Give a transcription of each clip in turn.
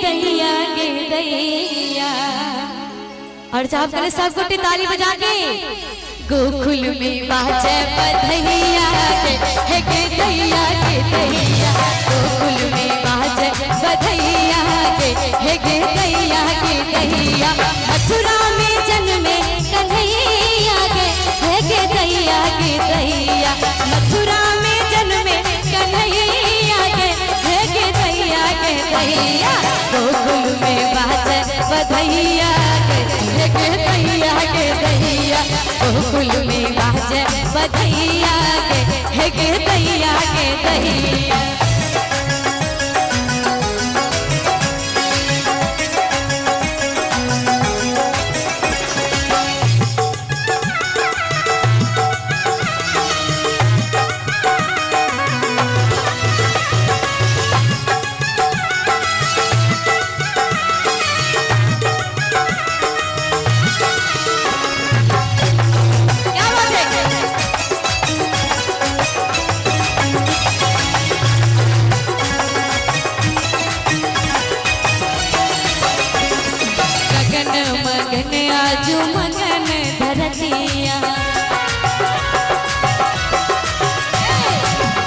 दैया गे दैया। और साहब करे सब गोटे ताली बजा के गोकुल में बाजे बधैया गे दैया गे दैया। गोकुल में बाजे बधैया गे दैया गे दैया। मथुरा में जन्मे कन्हैया गे दैया गे दैया। मथुरा में जन्मे कन्हैया गे दैया गे दैया। गोकुल में बाजे बधैया गे दैया गे दैया। गोकुल में बाजे बधैया गे दैया गे दैया। मगन आजू मगन धरतिया।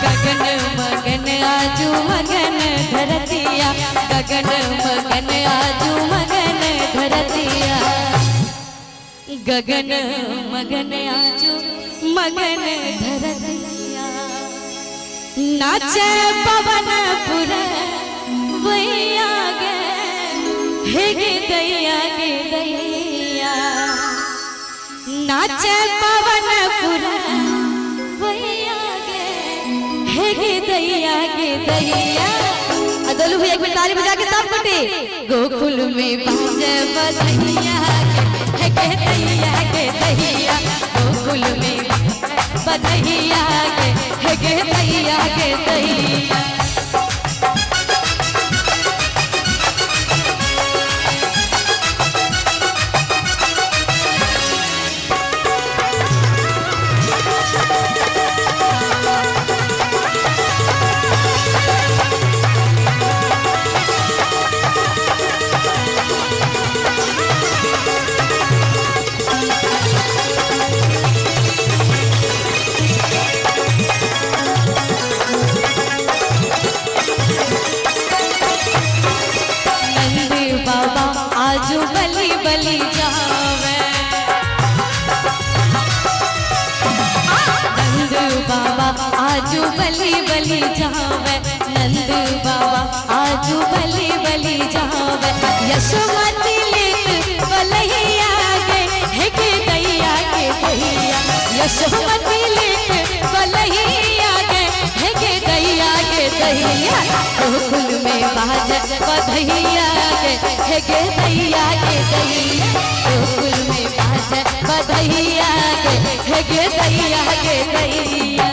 गगन मगन आजू मगन धरतिया। गगन मगन आजू मगन धरतिया। गगन मगन आजू मगन धरतिया। नाचे पवन पुरवैया गे दैया गे दैया। नाचे पवन पुरवैया गे दैया गे दैया। अदलू भैया एक बार ताली बजा के सब बटे गोकुल में बाजे बधैया गे दैया गे दैया। गोकुल में बधैया गे दैया गे दैया। आजू बली बली जावे। नंद बाबा आजू बली बली जावे। नंद बाबा आजू बली बली जावे। यशोमती लेत बलैया गे दैया गे दैया। यशोमती लेत बलैया गे दैया गे दैया। गोकुल में बाजे बधैया गे दैया गे दैया। गोकुल में बाजे बधैया गे दैया गे दैया।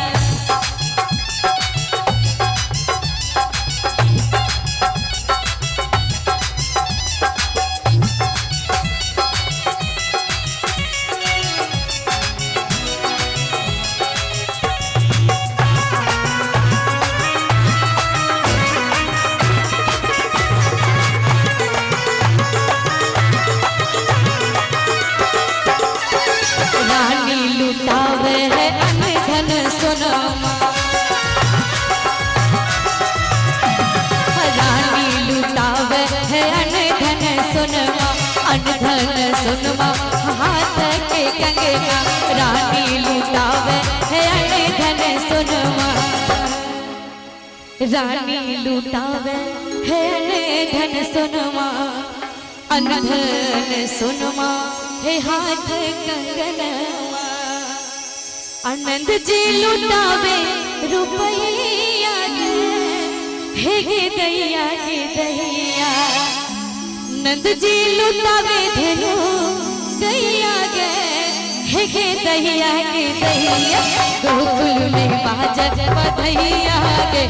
लुटावे है अनधन सोनमा। रानी लुटावे है अनधन सोनमा। अनधन सोनमा हाथ के कंगना। रानी लुटावे है अनधन सोनमा। रानी लुटावे है अनधन सोनमा। अनधन सोनमा है हाथ कंगना। आनंद जी लुटावे रुपैया गे दैया गे दैया। नंद जी लुटावे धेनु दैया गे दैया गे दैया। गोकुल में बाजे बधैया गे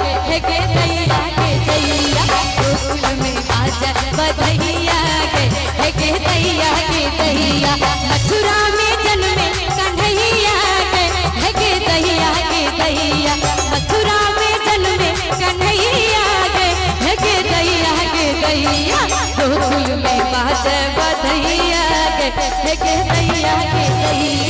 दैया गे दैया। गोकुल में बाजे बधैया गे दैया गे दैया। मथुरा में जन्मे कन्हैया गे दैया गे दैया। मथुरा में जन्मे कन्हैया गे दैया गे दैया गोकुल में बाजे बधैया के दैया के दैया